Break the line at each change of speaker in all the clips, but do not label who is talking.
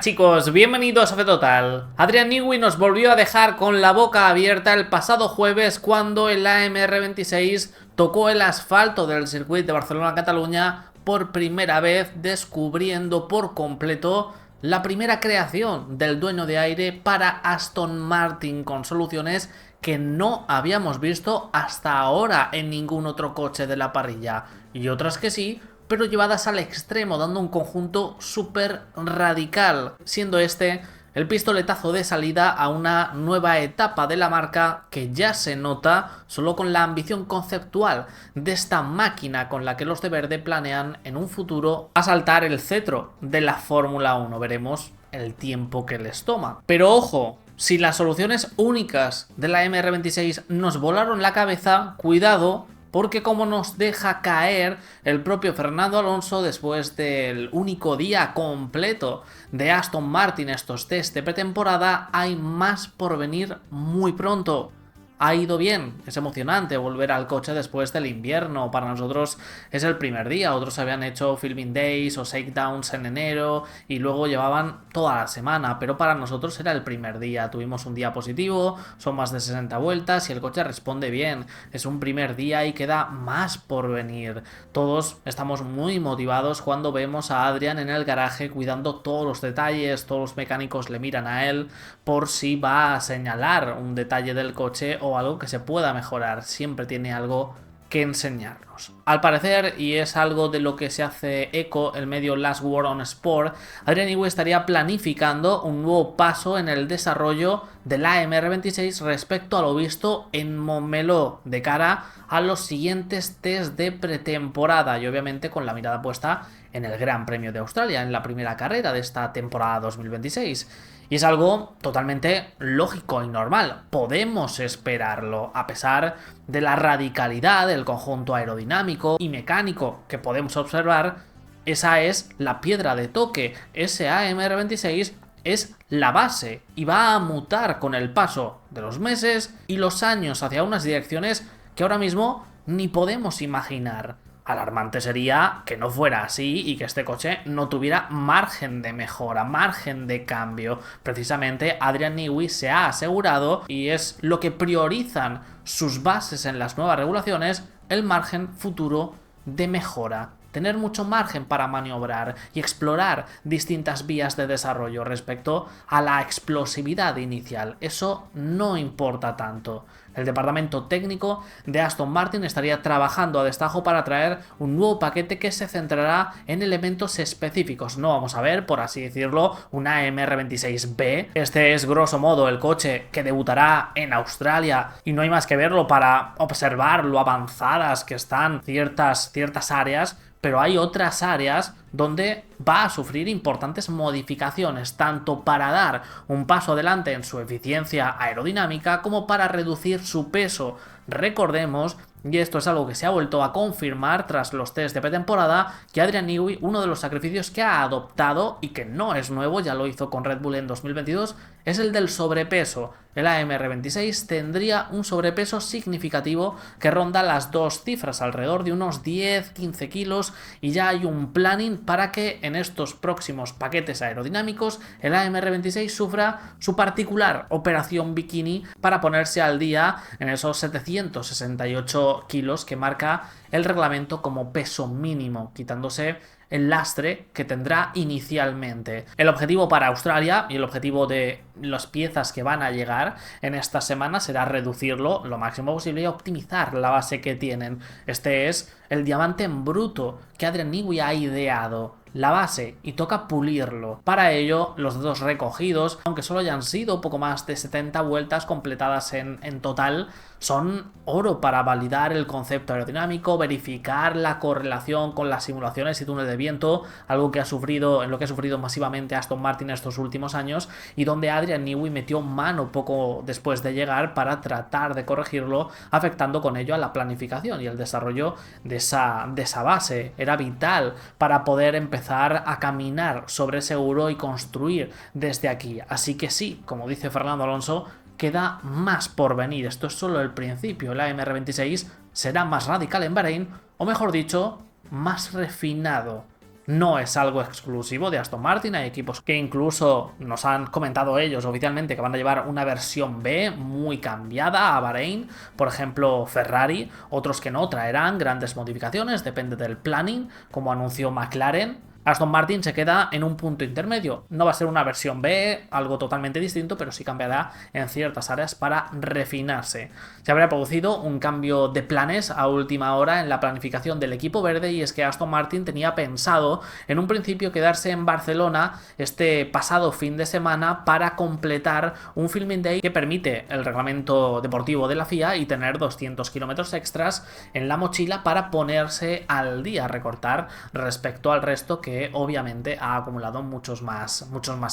Chicos, bienvenidos a F Total. Adrian Newey nos volvió a dejar con la boca abierta el pasado jueves cuando el AMR26 tocó el asfalto del circuito de Barcelona-Cataluña por primera vez, descubriendo por completo la primera creación del dueño de aire para Aston Martin, con soluciones que no habíamos visto hasta ahora en ningún otro coche de la parrilla, y otras que sí, pero llevadas al extremo, dando un conjunto súper radical, siendo este el pistoletazo de salida a una nueva etapa de la marca que ya se nota solo con la ambición conceptual de esta máquina con la que los de verde planean en un futuro asaltar el cetro de la Fórmula 1. Veremos el tiempo que les toma. Pero ojo, si las soluciones únicas de la MR26 nos volaron la cabeza, cuidado, porque como nos deja caer el propio Fernando Alonso después del único día completo de Aston Martin estos test de pretemporada, hay más por venir muy pronto. Ha ido bien, es emocionante volver al coche después del invierno. Para nosotros es el primer día, otros habían hecho filming days o shakedowns en enero y luego llevaban toda la semana, pero para nosotros era el primer día. Tuvimos un día positivo, son más de 60 vueltas y el coche responde bien. Es un primer día y queda más por venir. Todos estamos muy motivados cuando vemos a Adrian en el garaje cuidando todos los detalles. Todos los mecánicos le miran a él por si va a señalar un detalle del coche o algo que se pueda mejorar. Siempre tiene algo que enseñarnos. Al parecer, y es algo de lo que se hace eco el medio Last Word on Sport, Adrian Newey estaría planificando un nuevo paso en el desarrollo del AMR26 respecto a lo visto en Montmeló, de cara a los siguientes test de pretemporada y obviamente con la mirada puesta en el Gran Premio de Australia, en la primera carrera de esta temporada 2026. Y es algo totalmente lógico y normal, podemos esperarlo, a pesar de la radicalidad del conjunto aerodinámico y mecánico que podemos observar. Esa es la piedra de toque, ese AMR26 es la base y va a mutar con el paso de los meses y los años hacia unas direcciones que ahora mismo ni podemos imaginar. Alarmante sería que no fuera así y que este coche no tuviera margen de mejora, margen de cambio. Precisamente Adrian Newey se ha asegurado, y es lo que priorizan sus bases en las nuevas regulaciones, el margen futuro de mejora. Tener mucho margen para maniobrar y explorar distintas vías de desarrollo respecto a la explosividad inicial. Eso no importa tanto. El departamento técnico de Aston Martin estaría trabajando a destajo para traer un nuevo paquete que se centrará en elementos específicos. No vamos a ver, por así decirlo, una MR26B. Este es grosso modo el coche que debutará en Australia y no hay más que verlo para observar lo avanzadas que están ciertas áreas. Pero hay otras áreas donde va a sufrir importantes modificaciones, tanto para dar un paso adelante en su eficiencia aerodinámica como para reducir su peso. Recordemos, y esto es algo que se ha vuelto a confirmar tras los test de pretemporada, que Adrian Newey, uno de los sacrificios que ha adoptado y que no es nuevo, ya lo hizo con Red Bull en 2022, es el del sobrepeso. El AMR26 tendría un sobrepeso significativo que ronda las dos cifras, alrededor de unos 10-15 kilos, y ya hay un planning para que en estos próximos paquetes aerodinámicos el AMR26 sufra su particular operación bikini para ponerse al día en esos 768 kilos que marca el reglamento como peso mínimo, quitándose el lastre que tendrá inicialmente. El objetivo para Australia y el objetivo de las piezas que van a llegar en esta semana será reducirlo lo máximo posible y optimizar la base que tienen. Este es el diamante en bruto que Adrian Newey ha ideado, la base, y toca pulirlo. Para ello, los dedos recogidos, aunque solo hayan sido poco más de 70 vueltas completadas en total, son oro para validar el concepto aerodinámico, verificar la correlación con las simulaciones y túnel de viento, algo que en lo que ha sufrido masivamente Aston Martin estos últimos años, y donde Adrian Newey metió mano poco después de llegar para tratar de corregirlo, afectando con ello a la planificación y el desarrollo de esa base. Era vital para poder empezar a caminar sobre seguro y construir desde aquí. Así que sí, como dice Fernando Alonso, queda más por venir. Esto es solo el principio. La MR26 será más radical en Bahrein, o mejor dicho, más refinado. no es algo exclusivo de Aston Martin. Hay equipos que incluso nos han comentado ellos oficialmente que van a llevar una versión B muy cambiada a Bahrein. Por ejemplo, Ferrari, otros que no traerán grandes modificaciones, depende del planning, como anunció McLaren. Aston Martin se queda en un punto intermedio. No va a ser una versión B, algo totalmente distinto, pero sí cambiará en ciertas áreas para refinarse. Se habría producido un cambio de planes a última hora en la planificación del equipo verde, y es que Aston Martin tenía pensado en un principio quedarse en Barcelona este pasado fin de semana para completar un filming day que permite el reglamento deportivo de la FIA y tener 200 kilómetros extras en la mochila para ponerse al día, recortar respecto al resto que obviamente ha acumulado muchos más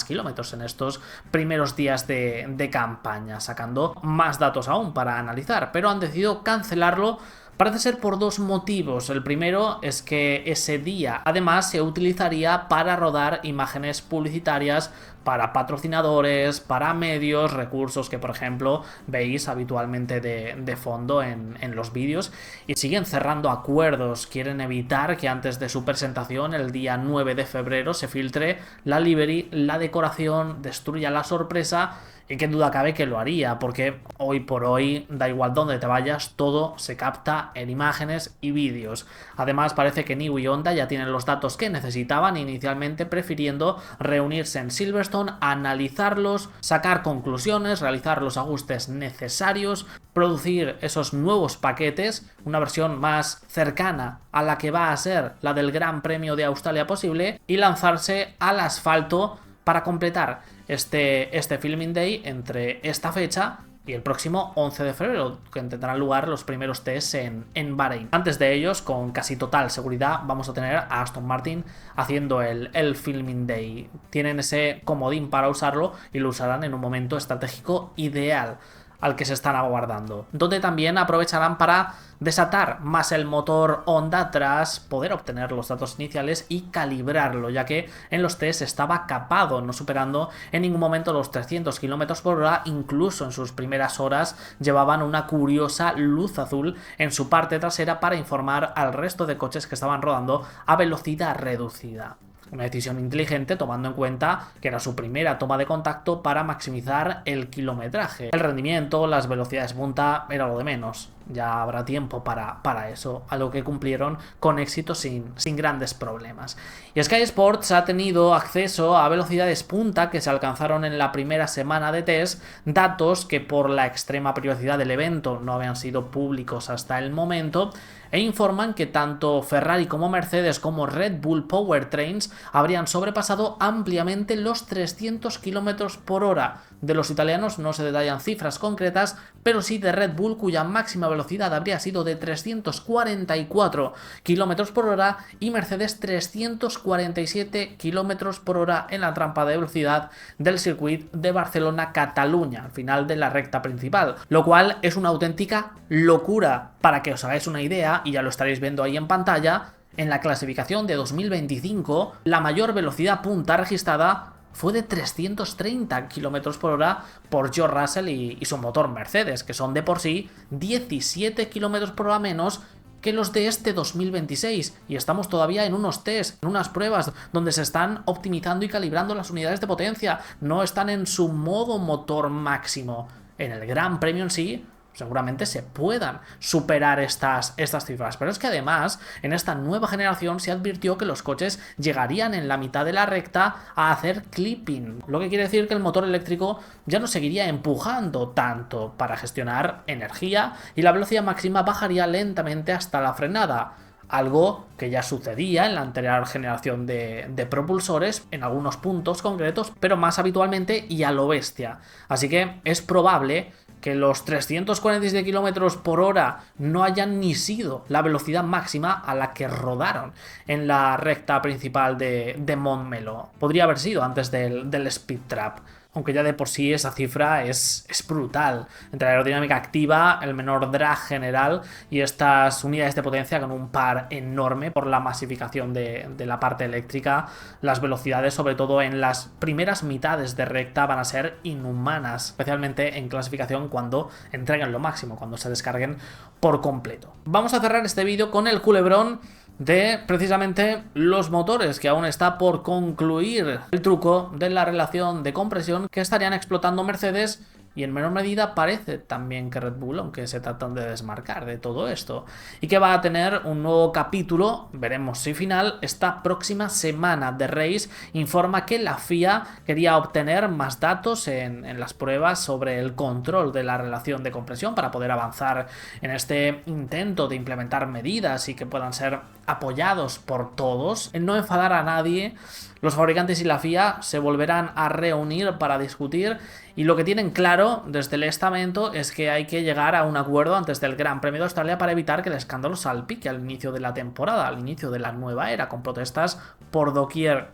kilómetros en estos primeros días de campaña, sacando más datos aún para analizar, pero han decidido cancelarlo. Parece ser por dos motivos. El primero es que ese día además se utilizaría para rodar imágenes publicitarias para patrocinadores, para medios, recursos que por ejemplo veis habitualmente de fondo en los vídeos, y siguen cerrando acuerdos. Quieren evitar que antes de su presentación el día 9 de febrero se filtre la livery, la decoración, destruya la sorpresa. Y qué duda cabe que lo haría, porque hoy por hoy, da igual dónde te vayas, todo se capta en imágenes y vídeos. Además, parece que NIO y Honda ya tienen los datos que necesitaban inicialmente, prefiriendo reunirse en Silverstone, analizarlos, sacar conclusiones, realizar los ajustes necesarios, producir esos nuevos paquetes, una versión más cercana a la que va a ser la del Gran Premio de Australia posible, y lanzarse al asfalto para completar este filming day entre esta fecha y el próximo 11 de febrero, que tendrán lugar los primeros tests en Bahrein. Antes de ellos, con casi total seguridad, vamos a tener a Aston Martin haciendo el filming day. Tienen ese comodín para usarlo y lo usarán en un momento estratégico ideal al que se están aguardando, donde también aprovecharán para desatar más el motor Honda tras poder obtener los datos iniciales y calibrarlo, ya que en los test estaba capado, no superando en ningún momento los 300 km por hora. Incluso en sus primeras horas llevaban una curiosa luz azul en su parte trasera para informar al resto de coches que estaban rodando a velocidad reducida. Una decisión inteligente, tomando en cuenta que era su primera toma de contacto para maximizar el kilometraje. El rendimiento, las velocidades punta, era lo de menos. Ya habrá tiempo para eso, algo que cumplieron con éxito sin grandes problemas. Y Sky Sports ha tenido acceso a velocidades punta que se alcanzaron en la primera semana de test, datos que por la extrema privacidad del evento no habían sido públicos hasta el momento, e informan que tanto Ferrari como Mercedes como Red Bull Powertrains habrían sobrepasado ampliamente los 300 km por hora. De los italianos no se detallan cifras concretas, pero sí de Red Bull, cuya máxima velocidad habría sido de 344 km por hora, y Mercedes 347 km por hora en la trampa de velocidad del circuito de Barcelona-Cataluña, al final de la recta principal, lo cual es una auténtica locura. Para que os hagáis una idea, y ya lo estaréis viendo ahí en pantalla, en la clasificación de 2025 la mayor velocidad punta registrada fue de 330 km por hora por George Russell y su motor Mercedes, que son de por sí 17 km por hora menos que los de este 2026, y estamos todavía en unos test, en unas pruebas donde se están optimizando y calibrando las unidades de potencia, no están en su modo motor máximo. En el Gran Premio en sí seguramente se puedan superar estas cifras, pero es que además en esta nueva generación se advirtió que los coches llegarían en la mitad de la recta a hacer clipping, lo que quiere decir que el motor eléctrico ya no seguiría empujando tanto para gestionar energía y la velocidad máxima bajaría lentamente hasta la frenada. Algo que ya sucedía en la anterior generación de propulsores en algunos puntos concretos, pero más habitualmente y a lo bestia. Así que es probable que los 347 km por hora no hayan ni sido la velocidad máxima a la que rodaron en la recta principal de Montmeló. Podría haber sido antes del speed trap, aunque ya de por sí esa cifra es brutal. Entre la aerodinámica activa, el menor drag general y estas unidades de potencia con un par enorme por la masificación de la parte eléctrica, las velocidades, sobre todo en las primeras mitades de recta, van a ser inhumanas, especialmente en clasificación cuando entreguen lo máximo, cuando se descarguen por completo. Vamos a cerrar este vídeo con el culebrón de precisamente los motores, que aún está por concluir el truco de la relación de compresión que estarían explotando Mercedes. Y en menor medida parece también que Red Bull, aunque se tratan de desmarcar de todo esto. Y que va a tener un nuevo capítulo, veremos si final, esta próxima semana. The Race informa que la FIA quería obtener más datos en las pruebas sobre el control de la relación de compresión para poder avanzar en este intento de implementar medidas y que puedan ser apoyados por todos. En no enfadar a nadie, los fabricantes y la FIA se volverán a reunir para discutir, y lo que tienen claro desde el estamento es que hay que llegar a un acuerdo antes del Gran Premio de Australia para evitar que el escándalo salpique al inicio de la temporada, al inicio de la nueva era, con protestas por doquier.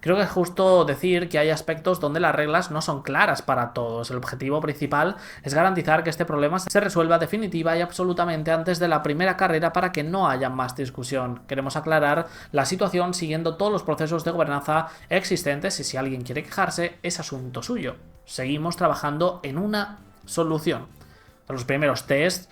Creo que es justo decir que hay aspectos donde las reglas no son claras para todos. El objetivo principal es garantizar que este problema se resuelva definitiva y absolutamente antes de la primera carrera para que no haya más discusión. Queremos aclarar la situación siguiendo todos los procesos de gobernanza existentes y si alguien quiere quejarse es asunto suyo. Seguimos trabajando en una solución. Los primeros tests,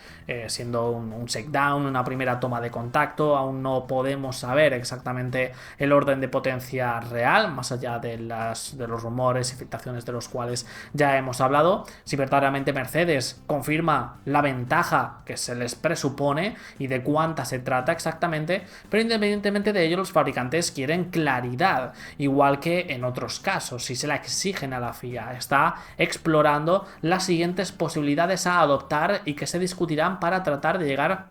siendo un shakedown, una primera toma de contacto, aún no podemos saber exactamente el orden de potencia real, más allá de los rumores y filtraciones de los cuales ya hemos hablado. Si verdaderamente Mercedes confirma la ventaja que se les presupone y de cuánta se trata exactamente, pero independientemente de ello los fabricantes quieren claridad, igual que en otros casos, si se la exigen a la FIA. Está explorando las siguientes posibilidades a adoptar y que se discutirán para tratar de llegar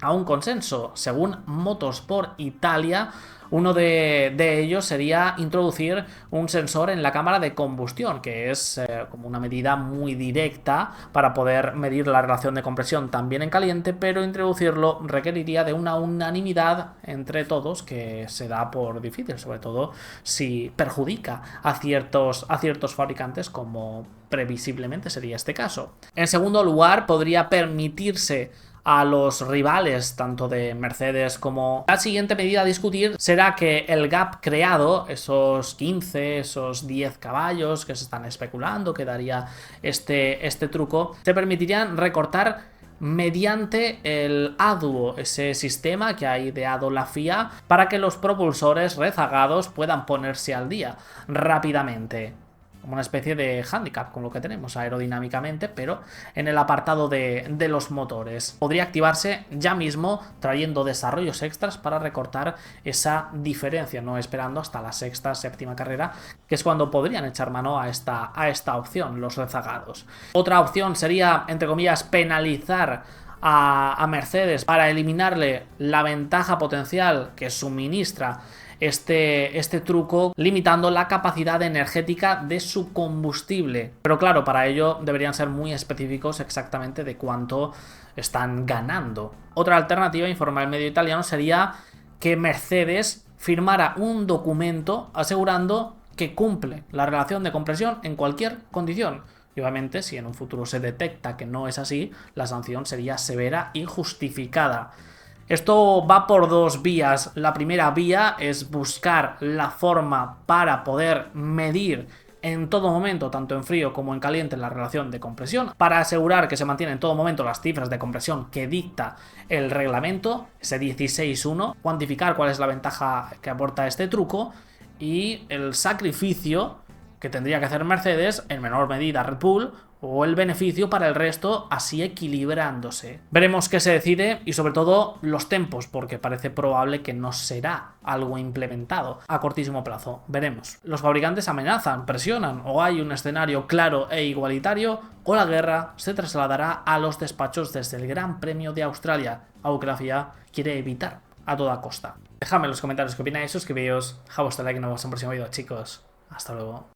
a un consenso. Según Motorsport Italia, uno de ellos sería introducir un sensor en la cámara de combustión, que es como una medida muy directa para poder medir la relación de compresión también en caliente, pero introducirlo requeriría de una unanimidad entre todos que se da por difícil, sobre todo si perjudica a ciertos fabricantes, como previsiblemente sería este caso. En segundo lugar, podría permitirse a los rivales tanto de Mercedes como... La siguiente medida a discutir será que el gap creado, esos 15, esos 10 caballos que se están especulando que daría este truco, te permitirían recortar mediante el ADUO, ese sistema que ha ideado la FIA para que los propulsores rezagados puedan ponerse al día rápidamente. Como una especie de handicap con lo que tenemos aerodinámicamente, pero en el apartado de los motores. Podría activarse ya mismo trayendo desarrollos extras para recortar esa diferencia, no esperando hasta la sexta, séptima carrera, que es cuando podrían echar mano a esta opción, los rezagados. Otra opción sería, entre comillas, penalizar a Mercedes para eliminarle la ventaja potencial que suministra este truco, limitando la capacidad energética de su combustible. Pero claro, para ello deberían ser muy específicos exactamente de cuánto están ganando. Otra alternativa, informa el medio italiano, sería que Mercedes firmara un documento asegurando que cumple la relación de compresión en cualquier condición. Y obviamente, si en un futuro se detecta que no es así, la sanción sería severa y justificada. Esto va por dos vías. La primera vía es buscar la forma para poder medir en todo momento, tanto en frío como en caliente, la relación de compresión, para asegurar que se mantienen en todo momento las cifras de compresión que dicta el reglamento, ese 16.1, cuantificar cuál es la ventaja que aporta este truco y el sacrificio que tendría que hacer Mercedes, en menor medida Red Bull, o el beneficio para el resto, así equilibrándose. Veremos qué se decide y sobre todo los tiempos, porque parece probable que no será algo implementado a cortísimo plazo. Veremos. Los fabricantes amenazan, presionan, o hay un escenario claro e igualitario, o la guerra se trasladará a los despachos desde el Gran Premio de Australia, algo que la FIA quiere evitar a toda costa. Dejadme en los comentarios qué opináis, suscribíos, dejaos vuestro like y nos vemos en el próximo vídeo, chicos. Hasta luego.